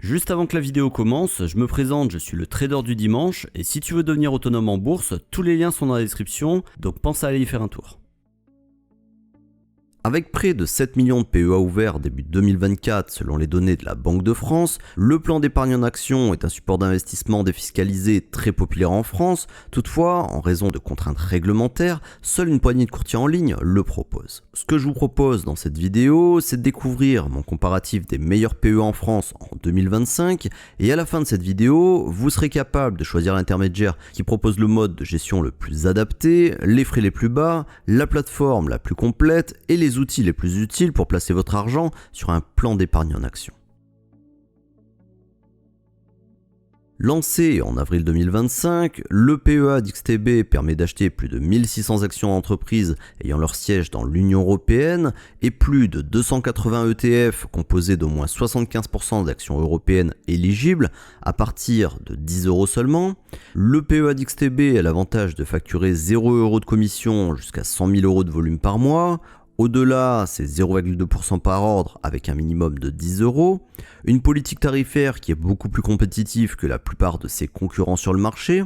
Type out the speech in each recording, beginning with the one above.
Juste avant que la vidéo commence, je me présente, je suis le trader du dimanche et si tu veux devenir autonome en bourse, tous les liens sont dans la description, donc pense à aller y faire un tour. Avec près de 7 millions de PEA ouverts début 2024 selon les données de la Banque de France, le plan d'épargne en action est un support d'investissement défiscalisé très populaire en France. Toutefois, en raison de contraintes réglementaires, seule une poignée de courtiers en ligne le propose. Ce que je vous propose dans cette vidéo, c'est de découvrir mon comparatif des meilleurs PEA en France en 2025 et à la fin de cette vidéo, vous serez capable de choisir l'intermédiaire qui propose le mode de gestion le plus adapté, les frais les plus bas, la plateforme la plus complète et les outils les plus utiles pour placer votre argent sur un plan d'épargne en action. Lancé en avril 2025, le PEA d'XTB permet d'acheter plus de 1600 actions d'entreprises ayant leur siège dans l'Union Européenne et plus de 280 ETF composés d'au moins 75% d'actions européennes éligibles à partir de 10 € seulement. Le PEA d'XTB a l'avantage de facturer 0 € de commission jusqu'à 100 000 € de volume par mois. Au-delà, c'est 0,2% par ordre avec un minimum de 10 €. Une politique tarifaire qui est beaucoup plus compétitive que la plupart de ses concurrents sur le marché.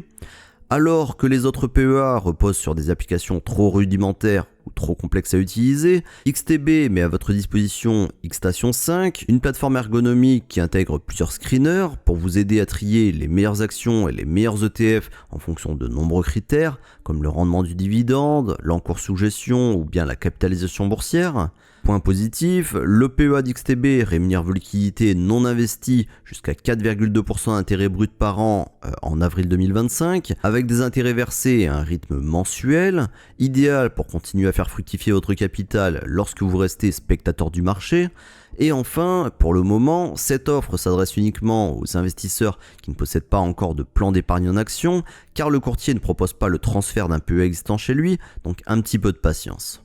Alors que les autres PEA reposent sur des applications trop rudimentaires ou trop complexes à utiliser, XTB met à votre disposition Xstation 5, une plateforme ergonomique qui intègre plusieurs screeners pour vous aider à trier les meilleures actions et les meilleurs ETF en fonction de nombreux critères, comme le rendement du dividende, l'encours sous gestion ou bien la capitalisation boursière. Point positif, le PEA d'XTB rémunère vos liquidités non investies jusqu'à 4,2% d'intérêt brut par an en avril 2025, avec des intérêts versés à un rythme mensuel, idéal pour continuer à faire fructifier votre capital lorsque vous restez spectateur du marché. Et enfin, pour le moment, cette offre s'adresse uniquement aux investisseurs qui ne possèdent pas encore de plan d'épargne en action, car le courtier ne propose pas le transfert d'un PEA existant chez lui, donc un petit peu de patience.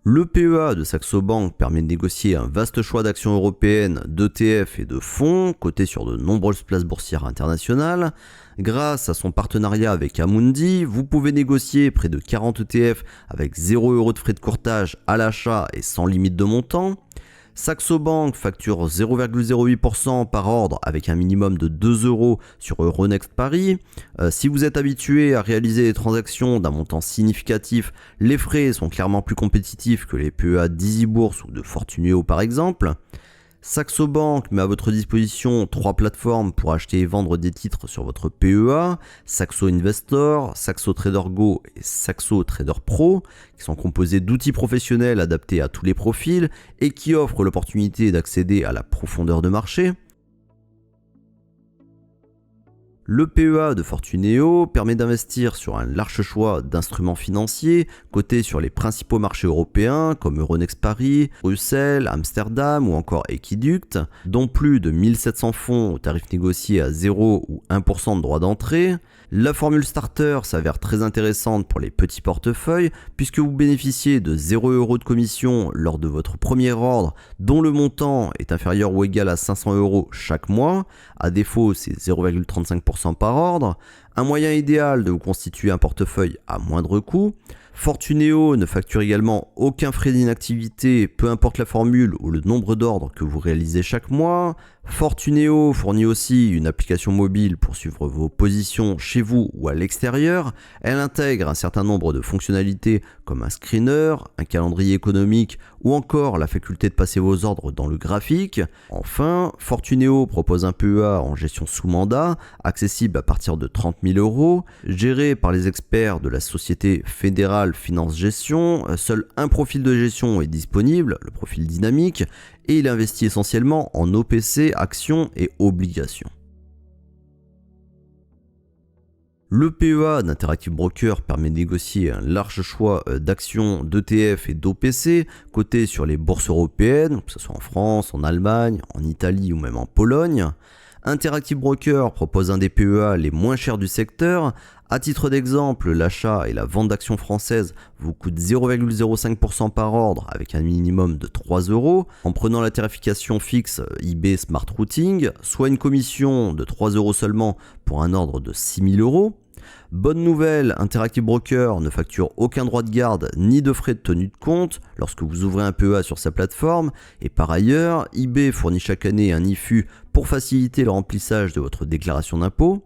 Le PEA de Saxo Bank permet de négocier un vaste choix d'actions européennes, d'ETF et de fonds, cotés sur de nombreuses places boursières internationales. Grâce à son partenariat avec Amundi, vous pouvez négocier près de 40 ETF avec 0 € de frais de courtage à l'achat et sans limite de montant. Saxo Bank facture 0,08% par ordre avec un minimum de 2 € sur Euronext Paris. Si vous êtes habitué à réaliser des transactions d'un montant significatif, les frais sont clairement plus compétitifs que les PEA d'EasyBourse ou de Fortuneo par exemple. Saxo Bank met à votre disposition 3 plateformes pour acheter et vendre des titres sur votre PEA, Saxo Investor, Saxo Trader Go et Saxo Trader Pro, qui sont composés d'outils professionnels adaptés à tous les profils et qui offrent l'opportunité d'accéder à la profondeur de marché. Le PEA de Fortuneo permet d'investir sur un large choix d'instruments financiers cotés sur les principaux marchés européens comme Euronext Paris, Bruxelles, Amsterdam ou encore Equiduct, dont plus de 1700 fonds au tarif négocié à 0 ou 1% de droit d'entrée. La formule starter s'avère très intéressante pour les petits portefeuilles puisque vous bénéficiez de 0 € de commission lors de votre premier ordre dont le montant est inférieur ou égal à 500 € chaque mois. À défaut, c'est 0,35% par ordre. Un moyen idéal de vous constituer un portefeuille à moindre coût. Fortuneo ne facture également aucun frais d'inactivité, peu importe la formule ou le nombre d'ordres que vous réalisez chaque mois. Fortuneo fournit aussi une application mobile pour suivre vos positions chez vous ou à l'extérieur. Elle intègre un certain nombre de fonctionnalités comme un screener, un calendrier économique ou encore la faculté de passer vos ordres dans le graphique. Enfin, Fortuneo propose un PEA en gestion sous mandat, accessible à partir de 30 000 €, géré par les experts de la société fédérale Finance Gestion. Seul un profil de gestion est disponible, le profil dynamique, et il investit essentiellement en OPC, actions et obligations. Le PEA d'Interactive Broker permet de négocier un large choix d'actions, d'ETF et d'OPC cotés sur les bourses européennes, que ce soit en France, en Allemagne, en Italie ou même en Pologne. Interactive Broker propose un des PEA les moins chers du secteur. À titre d'exemple, l'achat et la vente d'actions françaises vous coûtent 0,05% par ordre avec un minimum de 3 € en prenant la tarification fixe IB Smart Routing, soit une commission de 3 € seulement pour un ordre de 6 000 €. Bonne nouvelle, Interactive Brokers ne facture aucun droit de garde ni de frais de tenue de compte lorsque vous ouvrez un PEA sur sa plateforme. Et par ailleurs, eBay fournit chaque année un IFU pour faciliter le remplissage de votre déclaration d'impôt.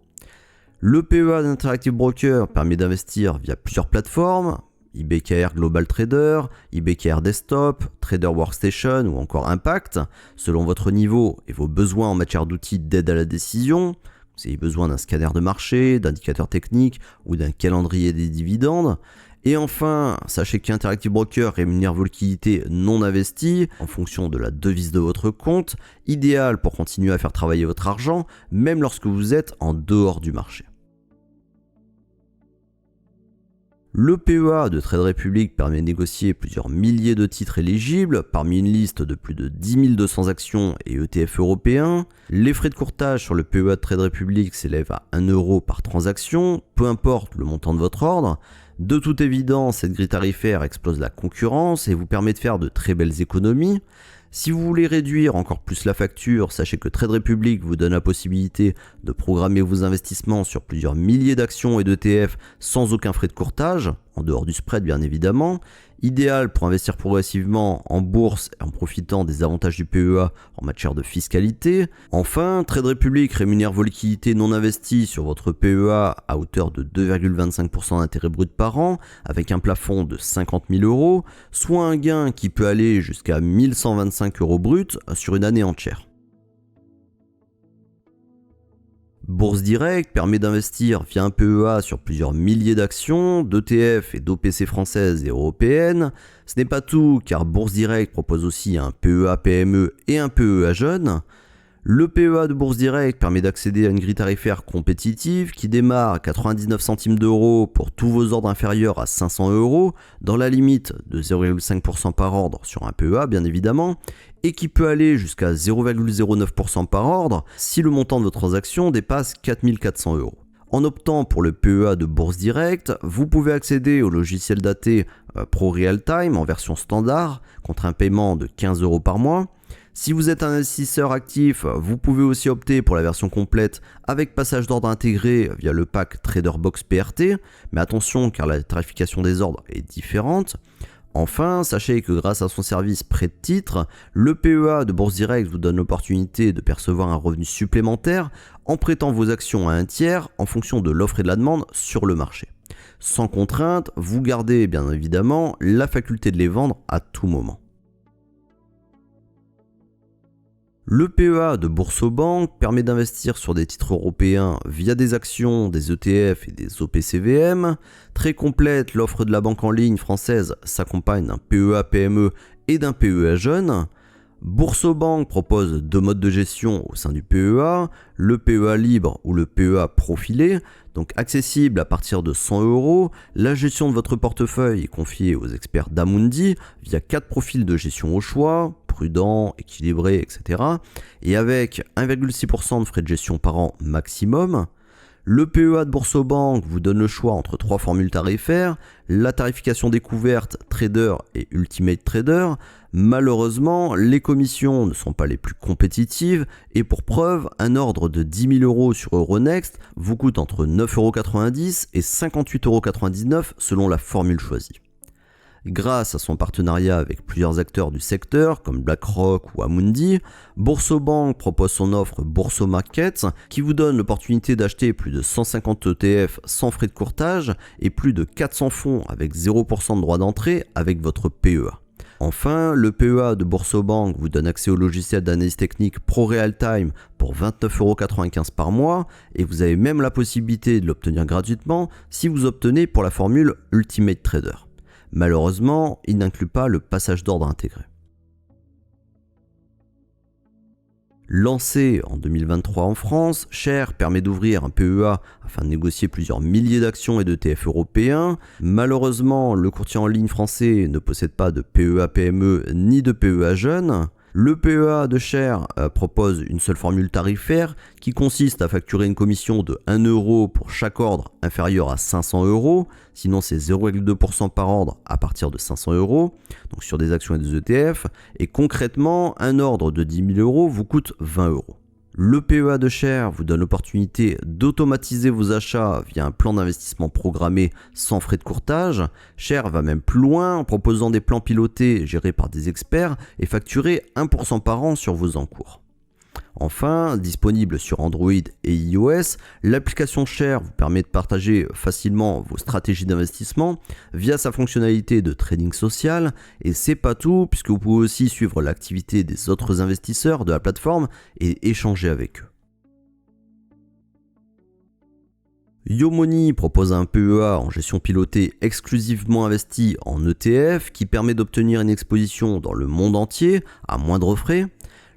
Le PEA d'Interactive Brokers permet d'investir via plusieurs plateformes, eBayKR Global Trader, eBayKR Desktop, Trader Workstation ou encore Impact, selon votre niveau et vos besoins en matière d'outils d'aide à la décision. Vous avez besoin d'un scanner de marché, d'indicateurs techniques ou d'un calendrier des dividendes. Et enfin, sachez qu'Interactive Brokers rémunère vos liquidités non investies en fonction de la devise de votre compte, idéal pour continuer à faire travailler votre argent, même lorsque vous êtes en dehors du marché. Le PEA de Trade Republic permet de négocier plusieurs milliers de titres éligibles parmi une liste de plus de 10 200 actions et ETF européens. Les frais de courtage sur le PEA de Trade Republic s'élèvent à 1 € par transaction, peu importe le montant de votre ordre. De toute évidence, cette grille tarifaire explose la concurrence et vous permet de faire de très belles économies. Si vous voulez réduire encore plus la facture, sachez que Trade Republic vous donne la possibilité de programmer vos investissements sur plusieurs milliers d'actions et d'ETF sans aucun frais de courtage, en dehors du spread bien évidemment, idéal pour investir progressivement en bourse en profitant des avantages du PEA en matière de fiscalité. Enfin, Trade Republic rémunère vos liquidités non investies sur votre PEA à hauteur de 2,25% d'intérêt brut par an, avec un plafond de 50 000 €, soit un gain qui peut aller jusqu'à 1 125 € brut sur une année entière. Bourse Direct permet d'investir via un PEA sur plusieurs milliers d'actions, d'ETF et d'OPC françaises et européennes. Ce n'est pas tout, car Bourse Direct propose aussi un PEA PME et un PEA jeune. Le PEA de Bourse Direct permet d'accéder à une grille tarifaire compétitive qui démarre à 99 centimes d'euros pour tous vos ordres inférieurs à 500 €, dans la limite de 0,5% par ordre sur un PEA bien évidemment, et qui peut aller jusqu'à 0,09% par ordre si le montant de votre transaction dépasse 4 400 €. En optant pour le PEA de Bourse Direct, vous pouvez accéder au logiciel daté Pro Real Time en version standard contre un paiement de 15 € par mois. Si vous êtes un investisseur actif, vous pouvez aussi opter pour la version complète avec passage d'ordre intégré via le pack Trader Box PRT, mais attention car la tarification des ordres est différente. Enfin, sachez que grâce à son service prêt de titre, le PEA de Bourse Direct vous donne l'opportunité de percevoir un revenu supplémentaire en prêtant vos actions à un tiers en fonction de l'offre et de la demande sur le marché. Sans contrainte, vous gardez bien évidemment la faculté de les vendre à tout moment. Le PEA de Boursorama permet d'investir sur des titres européens via des actions, des ETF et des OPCVM. Très complète, l'offre de la banque en ligne française s'accompagne d'un PEA PME et d'un PEA jeune. Boursorama propose deux modes de gestion au sein du PEA, le PEA libre ou le PEA profilé, donc accessible à partir de 100 €. La gestion de votre portefeuille est confiée aux experts d'Amundi via 4 profils de gestion au choix, prudent, équilibré, etc. et avec 1,6% de frais de gestion par an maximum. Le PEA de Boursorama vous donne le choix entre 3 formules tarifaires, la tarification découverte, trader et ultimate trader. Malheureusement, les commissions ne sont pas les plus compétitives et pour preuve, un ordre de 10 000 € sur Euronext vous coûte entre 9,90 € et 58,99 € selon la formule choisie. Grâce à son partenariat avec plusieurs acteurs du secteur comme BlackRock ou Amundi, Boursorama propose son offre Bourso Markets qui vous donne l'opportunité d'acheter plus de 150 ETF sans frais de courtage et plus de 400 fonds avec 0% de droit d'entrée avec votre PEA. Enfin, le PEA de Boursorama vous donne accès au logiciel d'analyse technique Pro Real Time pour 29,95 € par mois et vous avez même la possibilité de l'obtenir gratuitement si vous obtenez pour la formule Ultimate Trader. Malheureusement, il n'inclut pas le passage d'ordre intégré. Lancé en 2023 en France, Share permet d'ouvrir un PEA afin de négocier plusieurs milliers d'actions et d'ETF européens. Malheureusement, le courtier en ligne français ne possède pas de PEA PME ni de PEA jeune. Le PEA de Share propose une seule formule tarifaire qui consiste à facturer une commission de 1 € pour chaque ordre inférieur à 500 €, sinon c'est 0,2% par ordre à partir de 500 €, donc sur des actions et des ETF, et concrètement un ordre de 10 000 € vous coûte 20 €. Le PEA de Share vous donne l'opportunité d'automatiser vos achats via un plan d'investissement programmé sans frais de courtage. Share va même plus loin en proposant des plans pilotés gérés par des experts et facturés 1% par an sur vos encours. Enfin, disponible sur Android et iOS, l'application Share vous permet de partager facilement vos stratégies d'investissement via sa fonctionnalité de trading social. Et c'est pas tout, puisque vous pouvez aussi suivre l'activité des autres investisseurs de la plateforme et échanger avec eux. YoMoney propose un PEA en gestion pilotée exclusivement investi en ETF qui permet d'obtenir une exposition dans le monde entier à moindre frais.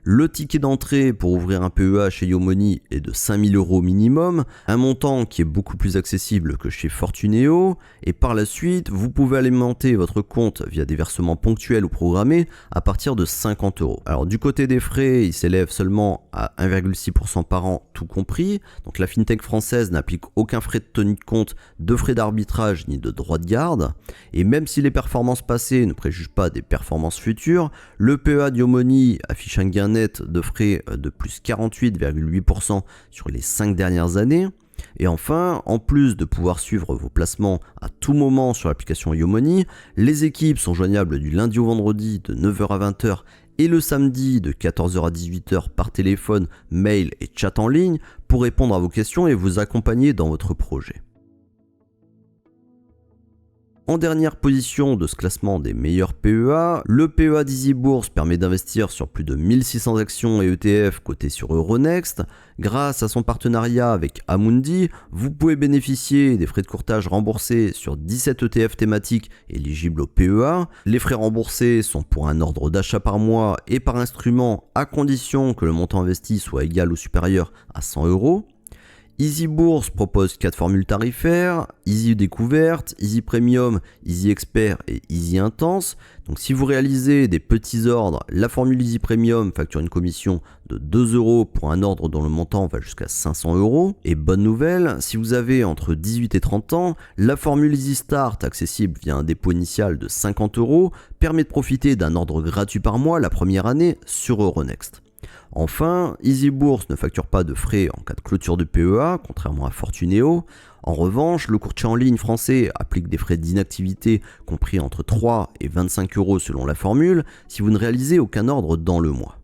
Le ticket d'entrée pour ouvrir un PEA chez YoMoney est de 5 000 € minimum, un montant qui est beaucoup plus accessible que chez Fortuneo, et par la suite, vous pouvez alimenter votre compte via des versements ponctuels ou programmés à partir de 50 €. Alors du côté des frais, ils s'élèvent seulement à 1,6% par an tout compris, donc la fintech française n'applique aucun frais de tenue de compte, de frais d'arbitrage ni de droits de garde, et même si les performances passées ne préjugent pas des performances futures, le PEA de YoMoney affiche un gain net de frais de plus 48,8% sur les 5 dernières années. Et enfin, en plus de pouvoir suivre vos placements à tout moment sur l'application YoMoney, les équipes sont joignables du lundi au vendredi de 9h à 20h et le samedi de 14h à 18h par téléphone, mail et chat en ligne pour répondre à vos questions et vous accompagner dans votre projet. En dernière position de ce classement des meilleurs PEA, le PEA d'EasyBourse permet d'investir sur plus de 1600 actions et ETF cotés sur Euronext. Grâce à son partenariat avec Amundi, vous pouvez bénéficier des frais de courtage remboursés sur 17 ETF thématiques éligibles au PEA. Les frais remboursés sont pour un ordre d'achat par mois et par instrument à condition que le montant investi soit égal ou supérieur à 100 €. EasyBourse propose 4 formules tarifaires, Easy Découverte, Easy Premium, Easy Expert et Easy Intense. Donc si vous réalisez des petits ordres, la formule Easy Premium facture une commission de 2 € pour un ordre dont le montant va jusqu'à 500 €. Et bonne nouvelle, si vous avez entre 18 et 30 ans, la formule Easy Start, accessible via un dépôt initial de 50 €, permet de profiter d'un ordre gratuit par mois la première année sur Euronext. Enfin, EasyBourse ne facture pas de frais en cas de clôture de PEA, contrairement à Fortuneo. En revanche, le courtier en ligne français applique des frais d'inactivité compris entre 3 et 25 € selon la formule, si vous ne réalisez aucun ordre dans le mois.